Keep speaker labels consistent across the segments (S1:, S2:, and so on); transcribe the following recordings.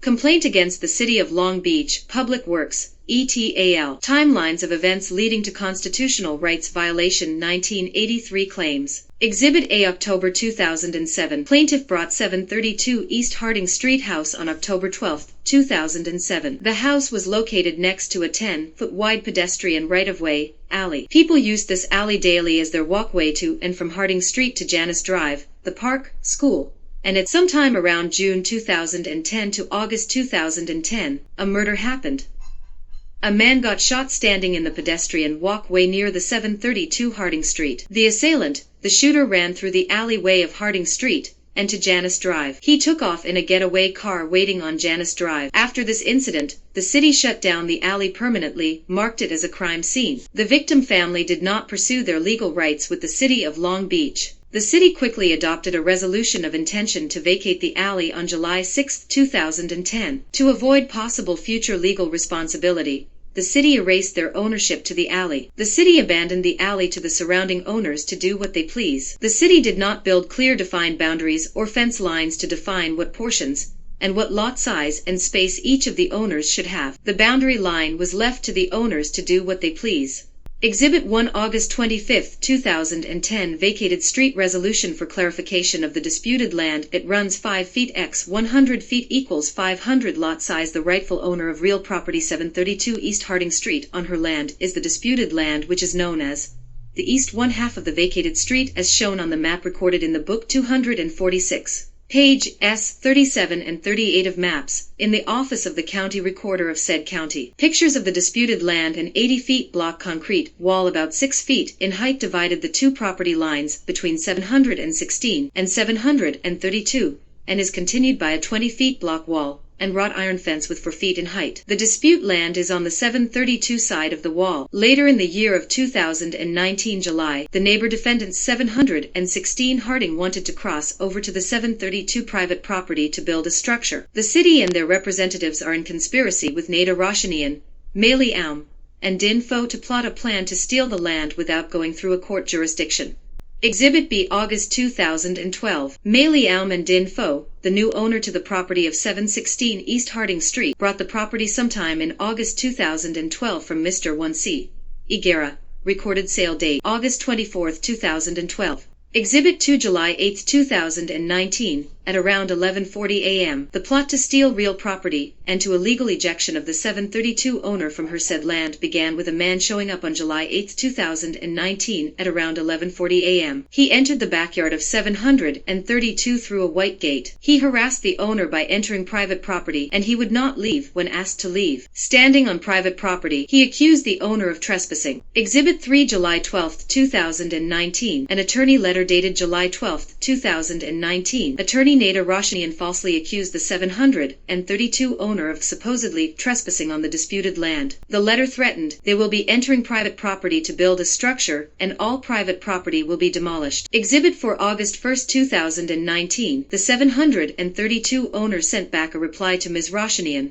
S1: Complaint against the City of Long Beach, Public Works, ETAL. Timelines of events leading to constitutional rights violation 1983 claims. Exhibit A, October 2007. Plaintiff brought 732 East Harding Street house on October 12, 2007. The house was located next to a 10-foot wide pedestrian right-of-way alley. People used this alley daily as their walkway to and from Harding Street to Janice Drive, the park, school. And at some time around June 2010 to August 2010, a murder happened. A man got shot standing in the pedestrian walkway near the 732 Harding Street. The assailant, the shooter, ran through the alleyway of Harding Street and to Janice Drive. He took off in a getaway car waiting on Janice Drive. After this incident, the city shut down the alley permanently, marked it as a crime scene. The victim family did not pursue their legal rights with the City of Long Beach. The city quickly adopted a resolution of intention to vacate the alley on July 6, 2010. To avoid possible future legal responsibility, the city erased their ownership to the alley. The city abandoned the alley to the surrounding owners to do what they please. The city did not build clear defined boundaries or fence lines to define what portions and what lot size and space each of the owners should have. The boundary line was left to the owners to do what they please. Exhibit 1, August 25, 2010. Vacated street resolution for clarification of the disputed land. It runs 5 feet x 100 feet equals 500 lot size. The rightful owner of real property 732 East Harding Street on her land is the disputed land, which is known as the east one half of the vacated street, as shown on the map recorded in the book 246. Page S 37 and 38 of maps, in the office of the county recorder of said county. Pictures of the disputed land. An 80 feet block concrete wall about 6 feet in height divided the two property lines between 716 and 732, and is continued by a 20 feet block wall and wrought iron fence with 4 feet in height. The dispute land is on the 732 side of the wall. Later in the year of 2019 July, the neighbor defendants 716 Harding wanted to cross over to the 732 private property to build a structure. The city and their representatives are in conspiracy with Neda Roshanian, Maly Oum, and VienPhuong to plot a plan to steal the land without going through a court jurisdiction. Exhibit B, August 2012. Maly Oum and VienPhuong, the new owner to the property of 716 East Harding Street, brought the property sometime in August 2012 from Mr. 1C. Igera. Recorded sale date August 24, 2012. Exhibit 2, July 8, 2019, at around 11:40 a.m. The plot to steal real property and to illegal ejection of the 732 owner from her said land began with a man showing up on July 8, 2019 at around 11:40 a.m. He entered the backyard of 732 through a white gate. He harassed the owner by entering private property, and he would not leave when asked to leave. Standing on private property, he accused the owner of trespassing. Exhibit 3, July 12, 2019. An attorney letter dated July 12, 2019. Attorney Neda Roshanian falsely accused the 732 owner of supposedly trespassing on the disputed land. The letter threatened, they will be entering private property to build a structure, and all private property will be demolished. Exhibit for August 1, 2019. The 732 owner sent back a reply to Ms. Roshanian.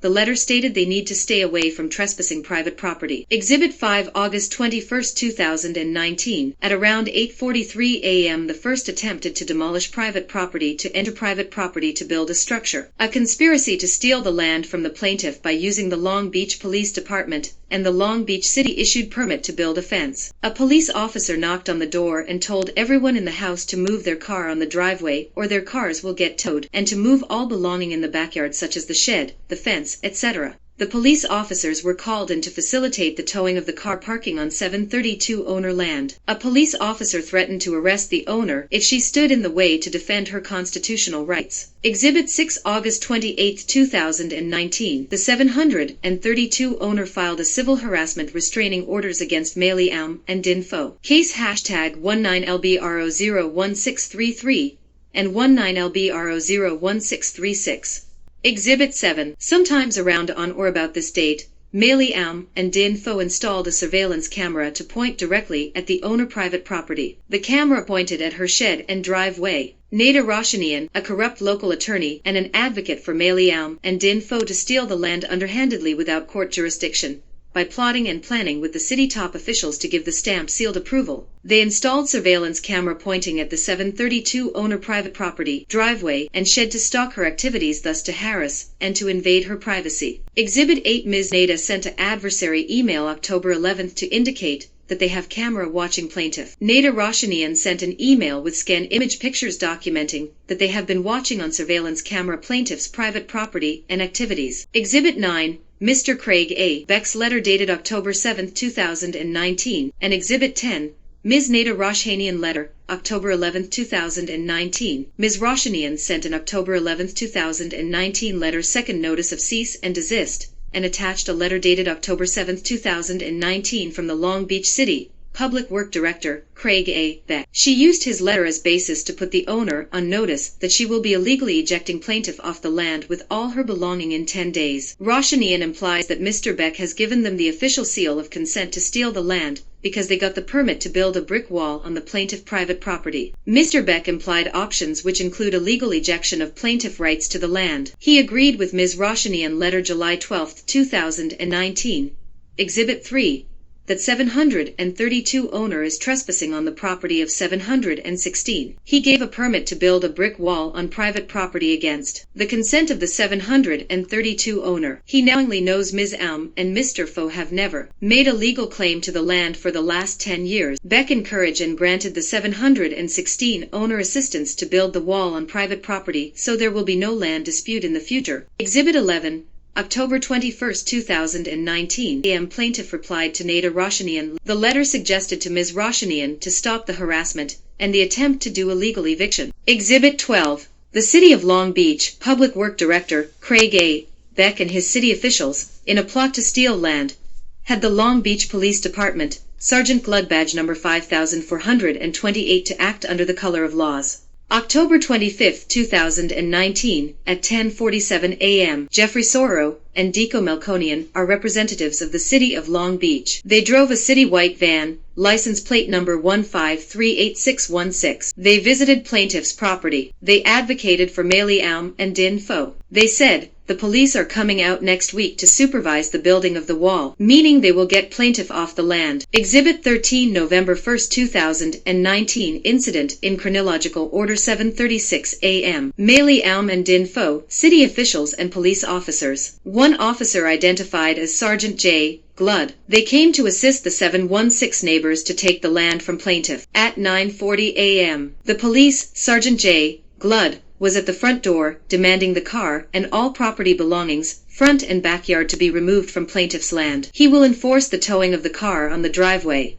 S1: The letter stated they need to stay away from trespassing private property. Exhibit 5, August 21, 2019. At around 8:43 a.m. the first attempted to demolish private property to enter private property to build a structure. A conspiracy to steal the land from the plaintiff by using the Long Beach Police Department and the Long Beach City issued permit to build a fence. A police officer knocked on the door and told everyone in the house to move their car on the driveway or their cars will get towed, and to move all belonging in the backyard such as the shed, the fence, etc. The police officers were called in to facilitate the towing of the car parking on 732 owner land. A police officer threatened to arrest the owner if she stood in the way to defend her constitutional rights. Exhibit 6, August 28, 2019. The 732 owner filed a civil harassment restraining orders against Maly Oum and VienPhuong. Case hashtag 19LBRO01633 and 19LBRO01636. Exhibit 7. Sometimes around on or about this date, Maly Oum and VienPhuong installed a surveillance camera to point directly at the owner private property. The camera pointed at her shed and driveway. Neda Roshanian, a corrupt local attorney and an advocate for Maly Oum and VienPhuong to steal the land underhandedly without court jurisdiction, by plotting and planning with the city top officials to give the stamp sealed approval. They installed surveillance camera pointing at the 732 owner private property driveway and shed to stalk her activities, thus to harass and to invade her privacy. Exhibit 8. Ms. Neda sent an adversary email October 11th to indicate that they have camera watching plaintiff. Neda Roshanian sent an email with scan image pictures documenting that they have been watching on surveillance camera plaintiff's private property and activities. Exhibit 9. Mr. Craig A. Beck's letter dated October 7, 2019, and Exhibit 10. Ms. Neda Roshanian letter, October 11, 2019. Ms. Roshanian sent an October 11, 2019 letter second notice of cease and desist, and attached a letter dated October 7, 2019 from the Long Beach City Public Work Director, Craig A. Beck. She used his letter as basis to put the owner on notice that she will be illegally ejecting plaintiff off the land with all her belonging in 10 days. Roshanian implies that Mr. Beck has given them the official seal of consent to steal the land because they got the permit to build a brick wall on the plaintiff private property. Mr. Beck implied options which include a legal ejection of plaintiff rights to the land. He agreed with Ms. Roshanian letter July 12, 2019. Exhibit 3. That 732 owner is trespassing on the property of 716. He gave a permit to build a brick wall on private property against the consent of the 732 owner. He knowingly knows Ms. Oum and Mr. VienPhuong have never made a legal claim to the land for the last 10 years. Beck encouraged and granted the 716 owner assistance to build the wall on private property, so there will be no land dispute in the future. Exhibit 11. October 21, 2019 a.m. Plaintiff replied to Neda Roshanian. The letter suggested to Ms. Roshanian to stop the harassment and the attempt to do a legal eviction. Exhibit 12. The City of Long Beach Public Work Director, Craig A. Beck and his city officials, in a plot to steal land, had the Long Beach Police Department, Sergeant Gludt badge number 5428 to act under the color of laws. October 25, 2019, at 10:47 a.m., Jeffrey Soro and Deco Melkonian are representatives of the City of Long Beach. They drove a city white van, license plate number 1538616. They visited plaintiff's property. They advocated for Maly Oum and VienPhuong. They said, the police are coming out next week to supervise the building of the wall, meaning they will get plaintiff off the land. Exhibit 13. November 1, 2019 incident in chronological order 7:36 a.m. Maly Oum and VienPhuong, city officials and police officers. One officer identified as Sergeant J. Gludt. They came to assist the 716 neighbors to take the land from plaintiff. At 9:40 a.m. the police, Sergeant J. Gludt, was at the front door, demanding the car and all property belongings, front and backyard, to be removed from plaintiff's land. He will enforce the towing of the car on the driveway.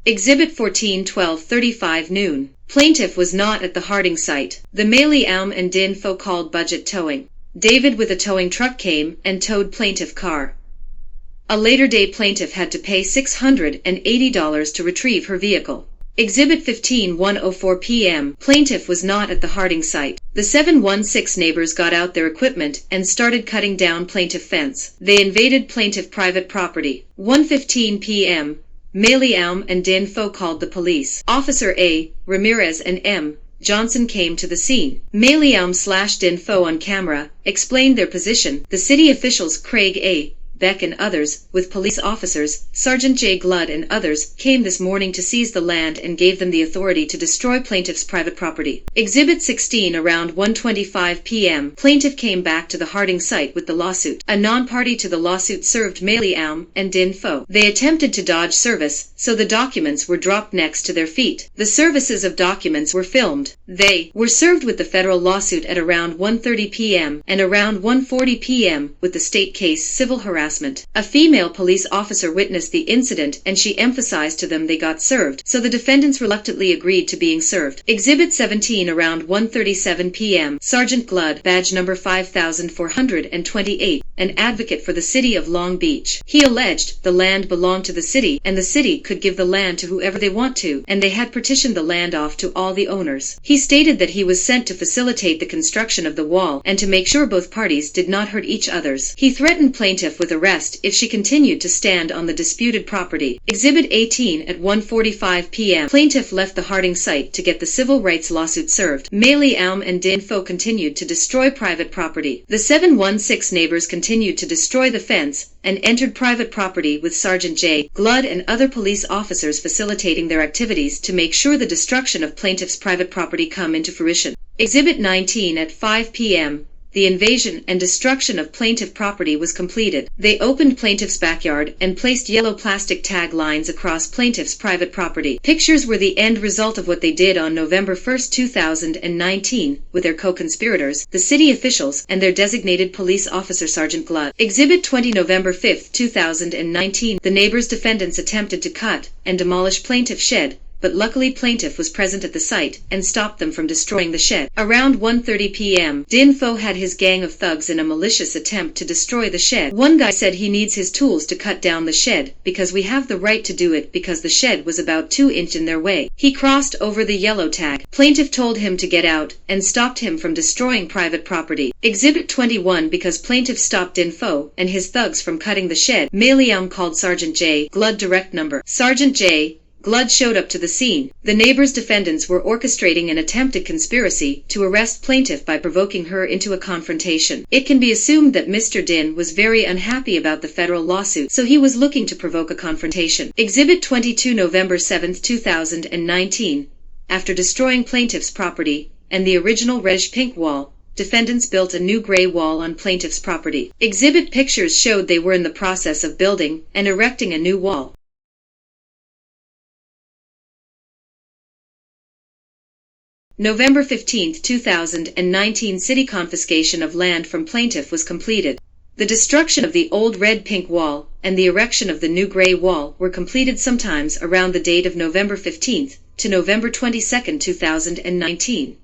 S1: Exhibit 14. 12:35 noon. Plaintiff was not at the Harding site. The Maly Oum and VienPhuong called budget towing. David with a towing truck came and towed plaintiff car. A later day plaintiff had to pay $680 to retrieve her vehicle. Exhibit 15. 1:04 p.m. Plaintiff was not at the Harding site. The 716 neighbors got out their equipment and started cutting down plaintiff fence. They invaded plaintiff private property. 1:15 p.m. Maly Oum and VienPhuong called the police. Officer A. Ramirez and M. Johnson came to the scene. Maly Oum / VienPhuong on camera explained their position. The city officials, Craig A. Beck and others, with police officers, Sergeant J. Gludt and others, came this morning to seize the land and gave them the authority to destroy plaintiff's private property. Exhibit 16. Around 1:25 p.m. Plaintiff came back to the Harding site with the lawsuit. A non-party to the lawsuit served Maly Oum and VienPhuong. They attempted to dodge service, so the documents were dropped next to their feet. The services of documents were filmed. They were served with the federal lawsuit at around 1:30 p.m. and around 1:40 p.m. with the state case civil harassment. A female police officer witnessed the incident and she emphasized to them they got served, so the defendants reluctantly agreed to being served. Exhibit 17. Around 1:37 p.m. Sergeant Gludt, badge number 5428, an advocate for the City of Long Beach. He alleged the land belonged to the city and the city could give the land to whoever they want to, and they had partitioned the land off to all the owners. He stated that he was sent to facilitate the construction of the wall and to make sure both parties did not hurt each other's. He threatened plaintiff with a arrest if she continued to stand on the disputed property. Exhibit 18 at 1:45 p.m. Plaintiff left the Harding site to get the civil rights lawsuit served. Maly Oum and VienPhuong continued to destroy private property. The 716 neighbors continued to destroy the fence and entered private property with Sergeant J. Gludt and other police officers facilitating their activities to make sure the destruction of plaintiff's private property come into fruition. Exhibit 19 at 5 p.m. The invasion and destruction of plaintiff property was completed. They opened plaintiff's backyard and placed yellow plastic tag lines across plaintiff's private property. Pictures were the end result of what they did on November 1, 2019, with their co-conspirators, the city officials, and their designated police officer Sergeant Gludt. Exhibit 20 November 5, 2019. The neighbors' defendants attempted to cut and demolish plaintiff's shed, but luckily plaintiff was present at the site and stopped them from destroying the shed. Around 1:30 p.m., VienPhuong had his gang of thugs in a malicious attempt to destroy the shed. One guy said he needs his tools to cut down the shed because we have the right to do it because the shed was about 2 inches in their way. He crossed over the yellow tag. Plaintiff told him to get out and stopped him from destroying private property. Exhibit 21 because plaintiff stopped VienPhuong and his thugs from cutting the shed. Maly Oum called Sergeant J. Gludt direct number. Sergeant J. Gludt showed up to the scene. The neighbors' defendants were orchestrating an attempted conspiracy to arrest plaintiff by provoking her into a confrontation. It can be assumed that Mr. Din was very unhappy about the federal lawsuit, so he was looking to provoke a confrontation. Exhibit 22 November 7, 2019. After destroying plaintiff's property and the original red pink wall, defendants built a new gray wall on plaintiff's property. Exhibit pictures showed they were in the process of building and erecting a new wall. November 15, 2019. City confiscation of land from plaintiff was completed. The destruction of the old red-pink wall and the erection of the new gray wall were completed sometimes around the date of November 15 to November 22, 2019.